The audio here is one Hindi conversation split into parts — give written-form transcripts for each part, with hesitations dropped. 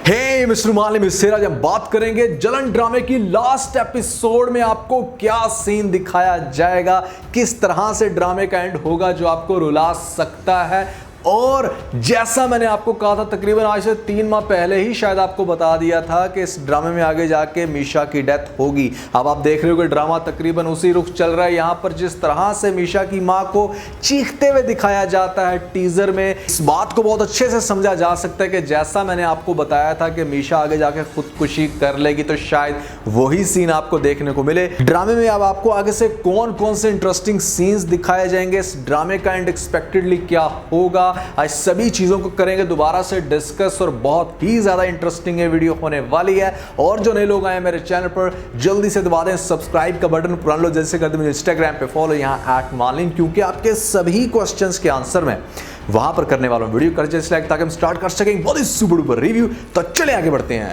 हे मिस्टर मालिम, इससे आज हम बात करेंगे जलन ड्रामे की लास्ट एपिसोड में आपको क्या सीन दिखाया जाएगा, किस तरह से ड्रामे का एंड होगा जो आपको रुला सकता है। और जैसा मैंने आपको कहा था तकरीबन आज से 3 माह पहले ही शायद आपको बता दिया था कि इस ड्रामे में आगे जाके मीशा की डेथ होगी। अब आप देख रहे हो कि ड्रामा तकरीबन उसी रुख चल रहा है। यहाँ पर जिस तरह से मीशा की माँ को चीखते हुए दिखाया जाता है टीजर में, इस बात को बहुत अच्छे से समझा जा सकता है कि जैसा मैंने आपको बताया था कि मीशा आगे जाके खुदकुशी कर लेगी, तो शायद वही सीन आपको देखने को मिले ड्रामे में। अब आपको आगे से कौन कौन से इंटरेस्टिंग सीन्स दिखाए जाएंगे, इस ड्रामे का एंड एक्सपेक्टेडली क्या होगा, आज सभी चीजों को करेंगे दोबारा से डिस्कस। और बहुत ही ज्यादा इंटरेस्टिंग ये वीडियो होने वाली है। और जो नए लोग आए मेरे चैनल पर, जल्दी से दबा दें सब्सक्राइब का बटन, पुराने लोग जैसे कर दें मुझे इंस्टाग्राम पे फॉलो यहाँ @मालिम, क्योंकि आपके सभी क्वेश्चंस के आंसर में वहां पर करने वाला वीडियो कर जैसे लाइक, ताकि हम स्टार्ट कर सकें बहुत ही सुपर डुपर रिव्यू। तो चले आगे बढ़ते हैं।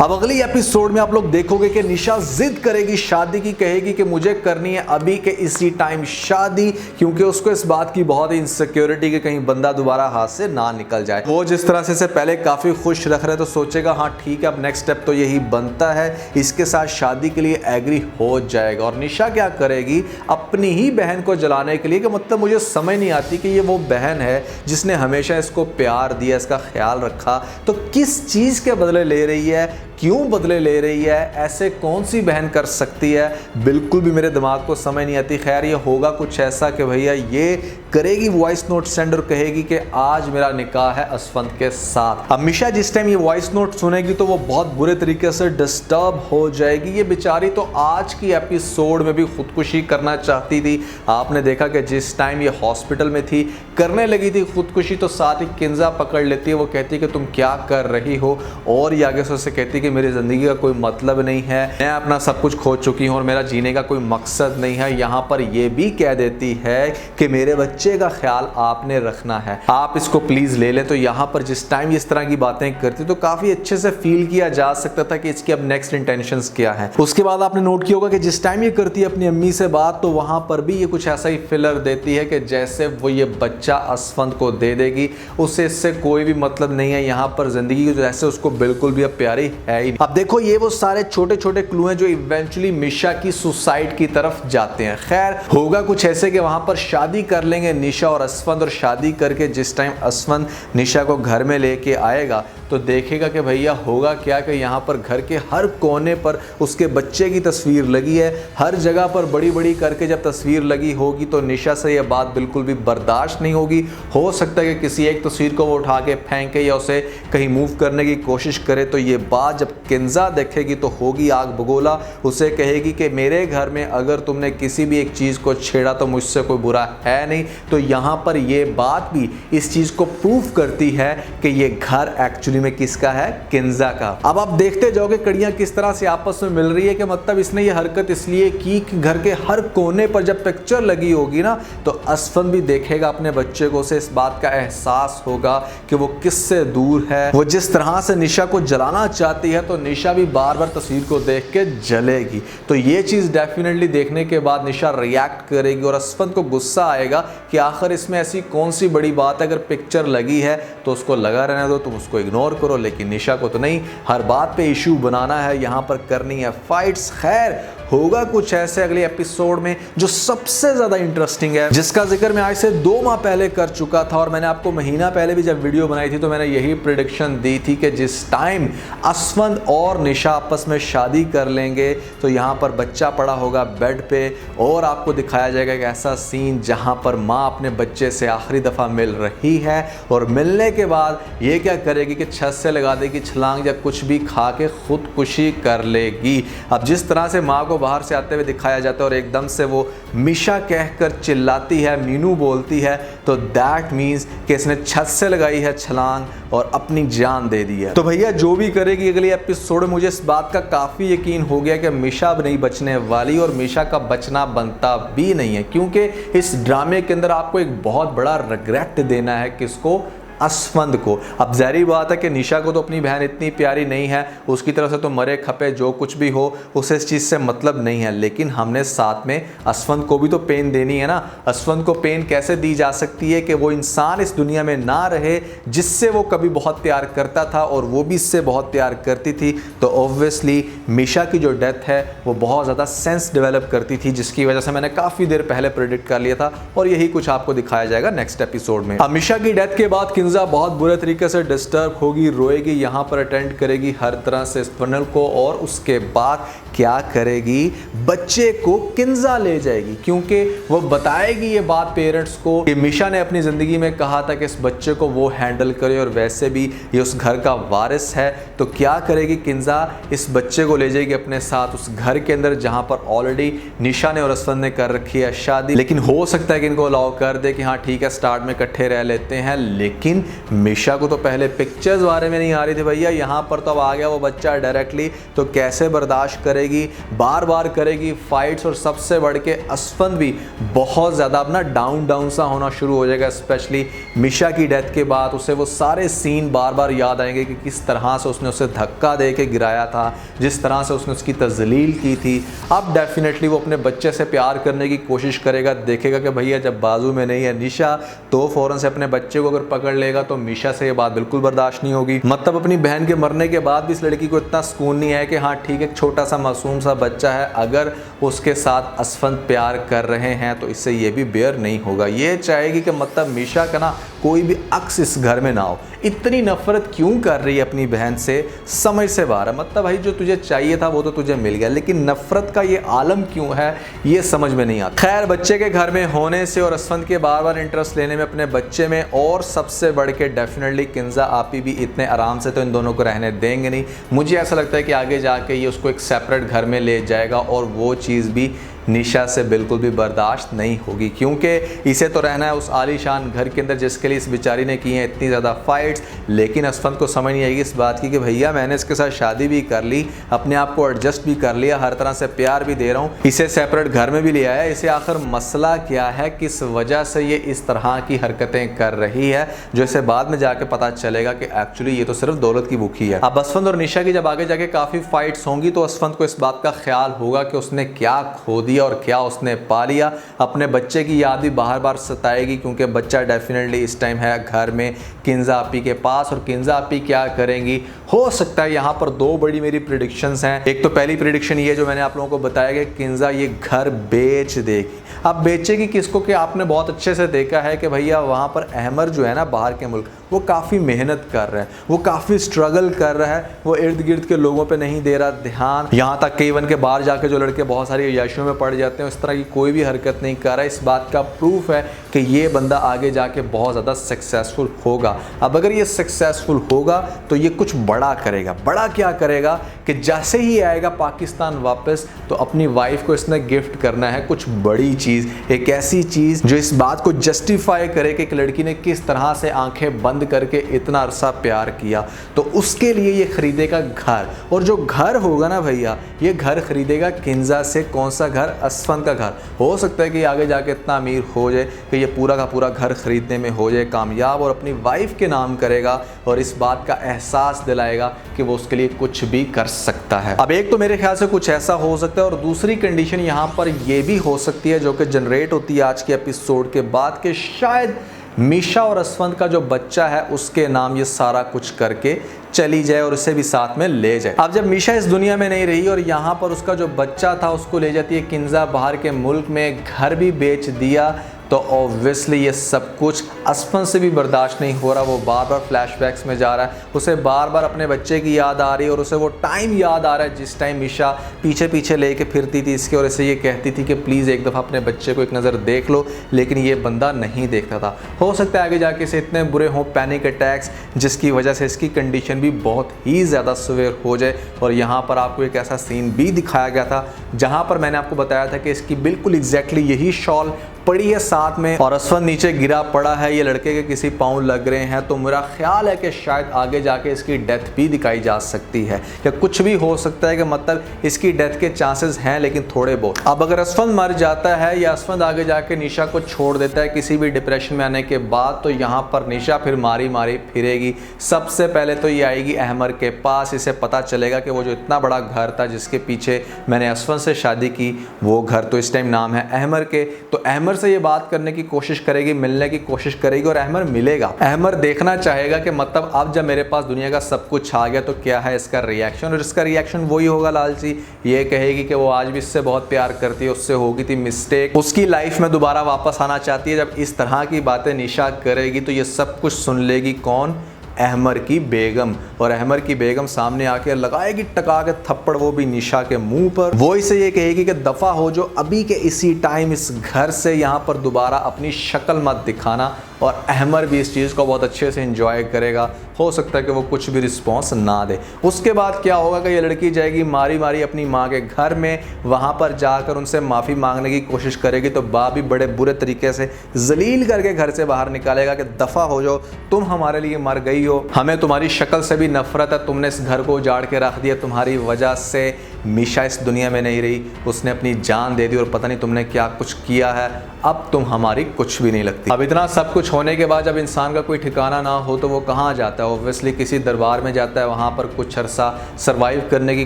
अब अगली एपिसोड में आप लोग देखोगे कि निशा जिद करेगी शादी की, कहेगी कि मुझे करनी है अभी के इसी टाइम शादी, क्योंकि उसको इस बात की बहुत ही इनसिक्योरिटी कि कहीं बंदा दोबारा हाथ से ना निकल जाए। वो जिस तरह से पहले काफी खुश रख रहे तो सोचेगा हाँ ठीक है अब नेक्स्ट स्टेप तो यही बनता है, इसके साथ शादी के लिए एग्री हो जाएगा। और निशा क्या करेगी, अपनी ही बहन को जलाने के लिए, कि मतलब मुझे समझ नहीं आती कि ये वो बहन है जिसने हमेशा इसको प्यार दिया, इसका ख्याल रखा, तो किस चीज के बदले ले रही है, क्यों बदले ले रही है, ऐसे कौन सी बहन कर सकती है, बिल्कुल भी मेरे दिमाग को समझ नहीं आती। खैर ये होगा कुछ ऐसा कि भैया ये करेगी वॉइस नोट सेंड और कहेगी कि आज मेरा निकाह है असफंद के साथ। अब मिशा जिस टाइम ये वॉइस नोट सुनेगी तो वो बहुत बुरे तरीके से डिस्टर्ब हो जाएगी। ये बेचारी तो आज की एपिसोड में भी खुदकुशी करना चाहती थी। आपने देखा कि जिस टाइम ये हॉस्पिटल में थी करने लगी थी खुदकुशी, तो साथ ही किंजा पकड़ लेती है। वो कहती है कि तुम क्या कर रही हो, और ये आगे से उससे कहती है कि मेरी ज़िंदगी का कोई मतलब नहीं है, मैं अपना सब कुछ खो चुकी हूँ और मेरा जीने का कोई मकसद नहीं है। यहाँ पर ये भी कह देती है कि मेरे बच्चे का ख्याल आपने रखना है, आप इसको प्लीज़ ले लें। तो यहाँ पर जिस टाइम इस तरह की बातें करती तो काफ़ी अच्छे से फील किया जा सकता था कि इसकी अब नेक्स्ट इंटेंशंस क्या है। उसके बाद आपने नोट किया होगा कि जिस टाइम ये करती है अपनी अम्मी से बात, तो वहाँ पर भी ये कुछ ऐसा ही फिलर देती है कि जैसे वो ये बच्चा असफंद को दे देगी, उसे इससे कोई भी मतलब नहीं है। यहाँ पर ज़िंदगी जैसे उसको बिल्कुल भी अब प्यारी है। अब देखो ये वो सारे छोटे छोटे क्लू हैं जो इवेंचुअली मिशा की सुसाइड की तरफ जाते हैं। खैर होगा कुछ ऐसे कि वहां पर शादी कर लेंगे निशा और असफंद, और शादी करके जिस टाइम असफंद निशा को घर में लेके आएगा तो देखेगा कि भैया होगा क्या कि यहाँ पर घर के हर कोने पर उसके बच्चे की तस्वीर लगी है। हर जगह पर बड़ी बड़ी करके जब तस्वीर लगी होगी तो निशा से यह बात बिल्कुल भी बर्दाश्त नहीं होगी। हो सकता है कि किसी एक तस्वीर को वो उठा के फेंके या उसे कहीं मूव करने की कोशिश करे। तो ये बात जब किंजा देखेगी तो होगी आग बगोला। उसे कहेगी कि मेरे घर में अगर तुमने किसी भी एक चीज़ को छेड़ा तो मुझसे कोई बुरा है नहीं। तो यहाँ पर ये बात भी इस चीज़ को प्रूफ करती है कि ये घर एक्चुअली में किसका है, किंजा का। अब आप देखते जाओगे कड़ियां किस तरह से आपस में मिल रही है, कि मतलब इसने ये हरकत इसलिए की कि घर के हर कोने पर जब पिक्चर लगी होगी ना तो असफंद भी देखेगा अपने बच्चे को, उसे इस बात का एहसास होगा कि वो किससे दूर है। वो जिस तरह से निशा को जलाना चाहती है तो निशा भी बार बार तस्वीर को देख के जलेगी। तो ये चीज डेफिनेटली देखने के बाद निशा रिएक्ट करेगी और असफंद को गुस्सा आएगा कि आखिर इसमें ऐसी कौन सी बड़ी बात है, अगर पिक्चर लगी है तो उसको लगा रहने दो, तुम उसको इग्नोर करो। लेकिन निशा को तो नहीं, हर बात पे इशू बनाना है, यहाँ पर करनी है फाइट्स। खैर होगा कुछ ऐसे अगले एपिसोड में जो सबसे ज्यादा इंटरेस्टिंग है, जिसका जिक्र मैं आज से 2 माह पहले कर चुका था। और मैंने आपको महीना पहले भी जब वीडियो बनाई थी तो मैंने यही प्रेडिक्शन दी थी कि जिस टाइम असफंद और निशा आपस में शादी कर लेंगे तो यहाँ पर बच्चा पड़ा होगा बेड पे, और आपको दिखाया जाएगा एक ऐसा सीन जहाँ पर माँ अपने बच्चे से आखिरी दफ़ा मिल रही है, और मिलने के बाद ये क्या करेगी कि छत से लगा देगी छलांग या कुछ भी खा के खुदकुशी कर लेगी। अब जिस तरह से माँ को बाहर से आते हुए दिखाया जाता है और एकदम से वो मिशा कहकर चिल्लाती है, मीनू बोलती है, तो दैट मीन्स कि इसने छत से लगाई है छलांग और अपनी जान दे दी है। तो भैया जो भी करेगी अगली एपिसोड में, मुझे इस बात का काफ़ी यकीन हो गया कि मिशा अब नहीं बचने वाली, और मिशा का बचना बनता भी नहीं है, क्योंकि इस ड्रामे के अंदर आपको एक बहुत बड़ा रिग्रेट देना है किसको, असफंद को। अब ज़ाहिर बात है कि निशा को तो अपनी बहन इतनी प्यारी नहीं है, उसकी तरफ से तो मरे खपे जो कुछ भी हो उसे इस चीज़ से मतलब नहीं है, लेकिन हमने साथ में असफंद को भी तो पेन देनी है ना। असफंद को पेन कैसे दी जा सकती है कि वो इंसान इस दुनिया में ना रहे जिससे वो कभी बहुत प्यार करता था और वो भी इससे बहुत प्यार करती थी। तो ऑब्वियसली मीशा की जो डेथ है वो बहुत ज़्यादा सेंस डेवलप करती थी, जिसकी वजह से मैंने काफ़ी देर पहले प्रेडिक्ट कर लिया था और यही कुछ आपको दिखाया जाएगा नेक्स्ट एपिसोड में। मीशा की डेथ के बाद किंजा बहुत बुरे तरीके से डिस्टर्ब होगी, रोएगी, यहाँ पर अटेंड करेगी हर तरह से इस फनल को, और उसके बाद क्या करेगी, बच्चे को किंजा ले जाएगी, क्योंकि वो बताएगी ये बात पेरेंट्स को कि मीशा ने अपनी ज़िंदगी में कहा था कि इस बच्चे को वो हैंडल करे और वैसे भी ये उस घर का वारिस है। तो क्या करेगी किंजा, इस बच्चे को ले जाएगी अपने साथ उस घर के अंदर जहाँ पर ऑलरेडी निशा ने और असफंद ने कर रखी है शादी। लेकिन हो सकता है कि इनको अलाउ कर दे कि हाँ ठीक है स्टार्ट में इकट्ठे रह लेते हैं, लेकिन मीशा को तो पहले पिक्चर्स बारे में नहीं आ रही थी भैया, यहाँ पर तो अब आ गया वो बच्चा डायरेक्टली, तो कैसे बर्दाश्त करेगी, बार बार करेगी फाइट्स, और सबसे बढ़ के असफंद भी बहुत ज़्यादा अपना डाउन सा होना शुरू हो जाएगा। स्पेशली मीशा की डेथ के बाद उसे वो सारे सीन बार बार याद आएंगे कि किस तरह से उसने उसे धक्का दे के गिराया था, जिस तरह से उसने उसकी तजलील की थी। अब डेफिनेटली वो अपने बच्चे से प्यार करने की कोशिश करेगा, देखेगा कि भैया जब बाजू में नहीं है निशा तो फ़ौरन से अपने बच्चे को अगर पकड़ लेगा तो मीशा से ये बात बिल्कुल बर्दाश्त नहीं होगी। मतलब अपनी बहन के मरने के बाद भी इस लड़की को इतना सुकून नहीं है कि हाँ ठीक है छोटा सा मासूम सा बच्चा है, अगर उसके साथ असफंद प्यार कर रहे हैं तो इससे ये भी बेयर नहीं होगा। ये चाहेगी कि मतलब मीशा का ना कोई भी अक्स इस घर में ना हो। इतनी नफरत क्यों कर रही है अपनी बहन से, समझ से बाहर है। मतलब भाई जो तुझे चाहिए था वो तो तुझे मिल गया, लेकिन नफरत का ये आलम क्यों है ये समझ में नहीं आता। खैर बच्चे के घर में होने से और असफंद के बार बार इंटरेस्ट लेने में अपने बच्चे में, और सबसे बढ़ के डेफिनेटली किंजा आपी भी इतने आराम से तो इन दोनों को रहने देंगे नहीं। मुझे ऐसा लगता है कि आगे जाके ये उसको एक सेपरेट घर में ले जाएगा और वो चीज़ भी निशा से बिल्कुल भी बर्दाश्त नहीं होगी, क्योंकि इसे तो रहना है उस आलीशान घर के अंदर जिसके लिए इस बेचारी ने की हैं इतनी ज़्यादा फाइट्स। लेकिन असफंद को समझ नहीं आएगी इस बात की कि भैया मैंने इसके साथ शादी भी कर ली, अपने आप को एडजस्ट भी कर लिया, हर तरह से प्यार भी दे रहा हूँ, इसे सेपरेट घर में भी ले आया, इसे आखिर मसला क्या है, किस वजह से ये इस तरह की हरकतें कर रही है, जो इसे बाद में जाके पता चलेगा कि एक्चुअली ये तो सिर्फ दौलत की भूखी है। अब असफंद और निशा की जब आगे जाके काफ़ी फाइट्स होंगी तो असफंद को इस बात का ख्याल होगा कि उसने क्या खो दिया और क्या उसने पा लिया। अपने बच्चे की याद भी बार बार सताएगी, क्योंकि बच्चा डेफिनेटली इस टाइम है घर में किंजा आपी के पास, और किंजा आपी क्या करेंगी, हो सकता है यहाँ पर दो बड़ी मेरी प्रेडिक्शंस हैं। एक तो पहली प्रेडिक्शन ये जो मैंने आप लोगों को बताया कि किंजा ये घर बेच देगी। अब बेचेगी किसको, कि आपने बहुत अच्छे से देखा है कि भैया वहाँ पर अहमर जो है ना बाहर के मुल्क, वो काफ़ी मेहनत कर रहा है, वो काफ़ी स्ट्रगल कर रहा है, वो इर्द गिर्द के लोगों पे नहीं दे रहा ध्यान, यहाँ तक कि इवन के बाहर जाके जो लड़के बहुत सारी अय्याशियों में पड़ जाते हैं इस तरह की कोई भी हरकत नहीं कर रहा है। इस बात का प्रूफ है कि ये बंदा आगे जाके बहुत ज़्यादा सक्सेसफुल होगा। अब अगर ये सक्सेसफुल होगा तो ये कुछ बड़ा करेगा। बड़ा क्या करेगा कि जैसे ही आएगा पाकिस्तान वापस तो अपनी वाइफ को इसने गिफ्ट करना है कुछ बड़ी चीज़, एक ऐसी चीज़ जो इस बात को जस्टिफाई करे कि एक लड़की ने किस तरह से आंखें बंद करके इतना अरसा प्यार किया। तो उसके लिए ये खरीदेगा घर, और जो घर होगा ना भैया, ये घर खरीदेगा किंजा से। कौन सा घर? असफंद का घर। हो सकता है कि आगे जाके इतना अमीर हो जाए कि ये पूरा का पूरा घर खरीदने में हो जाए कामयाब, और अपनी वाइफ के नाम करेगा और इस बात का एहसास दिलाएगा कि वो उसके लिए कुछ भी कर सकता है। अब एक तो मेरे ख्याल से कुछ ऐसा हो सकता है, और दूसरी कंडीशन यहाँ पर ये भी हो सकती है जो कि जनरेट होती है आज के एपिसोड के बाद, कि शायद मीशा और असफंद का जो बच्चा है उसके नाम ये सारा कुछ करके चली जाए और उसे भी साथ में ले जाए। अब जब मीशा इस दुनिया में नहीं रही और यहाँ पर उसका जो बच्चा था उसको ले जाती है किंजा बाहर के मुल्क में, घर भी बेच दिया, तो ऑब्वियसली ये सब कुछ असफंद से भी बर्दाश्त नहीं हो रहा। वो बार बार फ्लैशबैक्स में जा रहा है, उसे बार बार अपने बच्चे की याद आ रही है, और उसे वो टाइम याद आ रहा है जिस टाइम मीशा पीछे पीछे लेके फिरती थी इसके, और इसे ये कहती थी कि प्लीज़ एक दफ़ा अपने बच्चे को एक नज़र देख लो, लेकिन ये बंदा नहीं देखता था। हो सकता है आगे जाके इसे इतने बुरे हों पैनिक अटैक्स जिसकी वजह से इसकी कंडीशन भी बहुत ही ज़्यादा सीवियर हो जाए। और यहाँ पर आपको एक ऐसा सीन भी दिखाया गया था जहाँ पर मैंने आपको बताया था कि इसकी बिल्कुल एग्जैक्टली यही शॉल पड़ी है साथ में, और असफंद नीचे गिरा पड़ा है, ये लड़के के किसी पाँव लग रहे हैं, तो मेरा ख्याल है कि शायद आगे जाके इसकी डेथ भी दिखाई जा सकती है, या कुछ भी हो सकता है कि मतलब इसकी डेथ के चांसेस हैं लेकिन थोड़े बहुत। अब अगर असफंद मर जाता है या असफंद आगे जाके निशा को छोड़ देता है किसी भी डिप्रेशन में आने के बाद, तो यहाँ पर निशा फिर मारी मारी फिरेगी। सबसे पहले तो ये आएगी अहमर के पास, इसे पता चलेगा कि वो जो इतना बड़ा घर था जिसके पीछे मैंने असफंद से शादी की, वो घर तो इस टाइम नाम है अहमर के। तो अहमर से ये बात करने की कोशिश करेगी, मिलने की कोशिश करेगी और अहमर मिलेगा। अहमर देखना चाहेगा कि मतलब अब जब मेरे पास दुनिया का सब कुछ आ गया तो क्या है इसका रिएक्शन, और इसका रिएक्शन वही होगा लालची। ये कहेगी कि वो आज भी इससे बहुत प्यार करती है, उससे होगी थी मिस्टेक, उसकी लाइफ में दोबारा वापस आना चाहती है। जब इस तरह की बातें निशा करेगी तो ये सब कुछ सुन लेगी कौन? अहमर की बेगम। और अहमर की बेगम सामने आके लगाएगी टका के थप्पड़, वो भी निशा के मुंह पर। वो इसे ये कहेगी कि दफा हो जो अभी के इसी टाइम इस घर से, यहाँ पर दोबारा अपनी शक्ल मत दिखाना। और अहमर भी इस चीज़ को बहुत अच्छे से एंजॉय करेगा। हो सकता है कि वो कुछ भी रिस्पॉन्स ना दे। उसके बाद क्या होगा कि ये लड़की जाएगी मारी मारी अपनी माँ के घर में, वहाँ पर जाकर उनसे माफ़ी मांगने की कोशिश करेगी, तो बाप भी बड़े बुरे तरीके से जलील करके घर से बाहर निकालेगा कि दफ़ा हो जाओ, तुम हमारे लिए मर गई हो, हमें तुम्हारी शक्ल से भी नफरत है, तुमने इस घर को उजाड़ के रख दिया, तुम्हारी वजह से मीशा इस दुनिया में नहीं रही, उसने अपनी जान दे दी और पता नहीं तुमने क्या कुछ किया है, अब तुम हमारी कुछ भी नहीं लगती। अब इतना सब कुछ होने के बाद जब इंसान का कोई ठिकाना ना हो तो वो कहाँ जाता है? ऑब्वियसली किसी दरबार में जाता है, वहाँ पर कुछ अरसा सर्वाइव करने की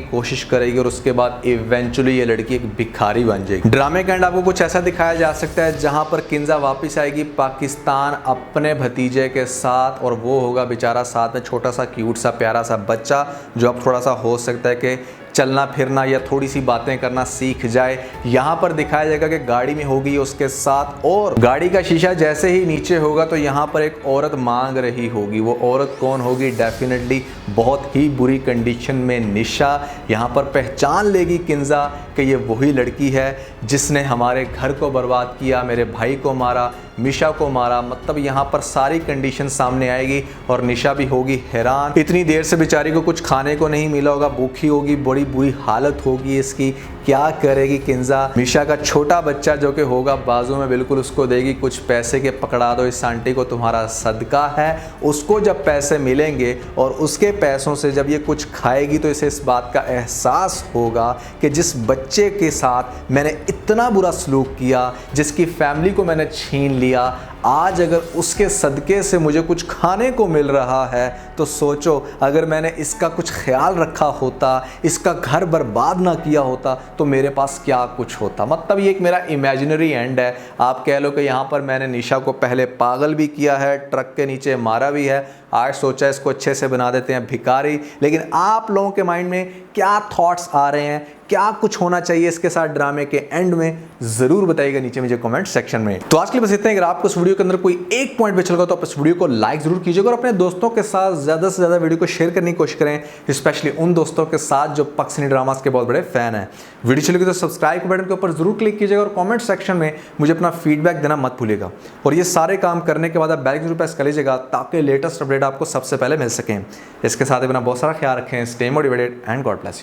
कोशिश करेगी और उसके बाद इवेंचुअली ये लड़की एक भिखारी बन जाएगी। ड्रामे के एंड आपको कुछ ऐसा दिखाया जा सकता है जहाँ पर किंजा वापस आएगी पाकिस्तान अपने भतीजे के साथ, और वो होगा बेचारा साथ में छोटा सा क्यूट सा प्यारा सा बच्चा, जो अब थोड़ा सा हो सकता है कि चलना फिरना या थोड़ी सी बातें करना सीख जाए। यहाँ पर दिखाया जाएगा कि गाड़ी में होगी उसके साथ, और गाड़ी का शीशा जैसे ही नीचे होगा तो यहाँ पर एक औरत मांग रही होगी। वो औरत कौन होगी? डेफिनेटली बहुत ही बुरी कंडीशन में निशा। यहाँ पर पहचान लेगी किंजा कि ये वही लड़की है जिसने हमारे घर को बर्बाद किया, मेरे भाई को मारा, निशा को मारा। मतलब यहाँ पर सारी कंडीशन सामने आएगी और निशा भी होगी हैरान। इतनी देर से बेचारी को कुछ खाने को नहीं मिला होगा, भूखी होगी, बड़ी बुरी हालत होगी इसकी। क्या करेगी किंजा? निशा का छोटा बच्चा जो कि होगा बाजू में बिल्कुल उसको देगी कुछ पैसे के, पकड़ा दो इस आंटी को, तुम्हारा सदका है। उसको जब पैसे मिलेंगे और उसके पैसों से जब ये कुछ खाएगी तो इसे इस बात का एहसास होगा कि जिस बच्चे के साथ मैंने इतना बुरा सलूक किया, जिसकी फैमिली को मैंने छीन लिया, आज अगर उसके सदके से मुझे कुछ खाने को मिल रहा है तो सोचो अगर मैंने इसका कुछ ख्याल रखा होता, इसका घर बर्बाद ना किया होता तो मेरे पास क्या कुछ होता। मतलब ये एक मेरा इमेजिनरी एंड है। आप कह लो कि यहाँ पर मैंने निशा को पहले पागल भी किया है, ट्रक के नीचे मारा भी है, आज सोचा इसको अच्छे से बना देते हैं भिखारी। लेकिन आप लोगों के माइंड में क्या थॉट्स आ रहे हैं, क्या कुछ होना चाहिए इसके साथ ड्रामे के एंड में, जरूर बताइएगा नीचे मुझे कमेंट सेक्शन में। तो आज के लिए बस इतना ही। अगर आपको इस वीडियो के अंदर कोई एक पॉइंट पे चलेगा तो आप इस वीडियो को लाइक जरूर कीजिएगा और अपने दोस्तों के साथ ज्यादा से ज्यादा वीडियो को शेयर करने की कोशिश करें, स्पेशली उन दोस्तों के साथ जो पाकिस्तानी ड्रामास के बहुत बड़े फैन हैं। वीडियो चलेगी तो सब्सक्राइब बटन के ऊपर जरूर क्लिक कीजिएगा और कमेंट सेक्शन में मुझे अपना फीडबैक देना मत भूलिएगा। और ये सारे काम करने के बाद आप बेल जरूर प्रेस कर लीजिएगा ताकि लेटेस्ट अपडेट आपको सबसे पहले मिल सकें। इसके साथ अपना बहुत सारा ख्याल रखें। Stay motivated and God bless you.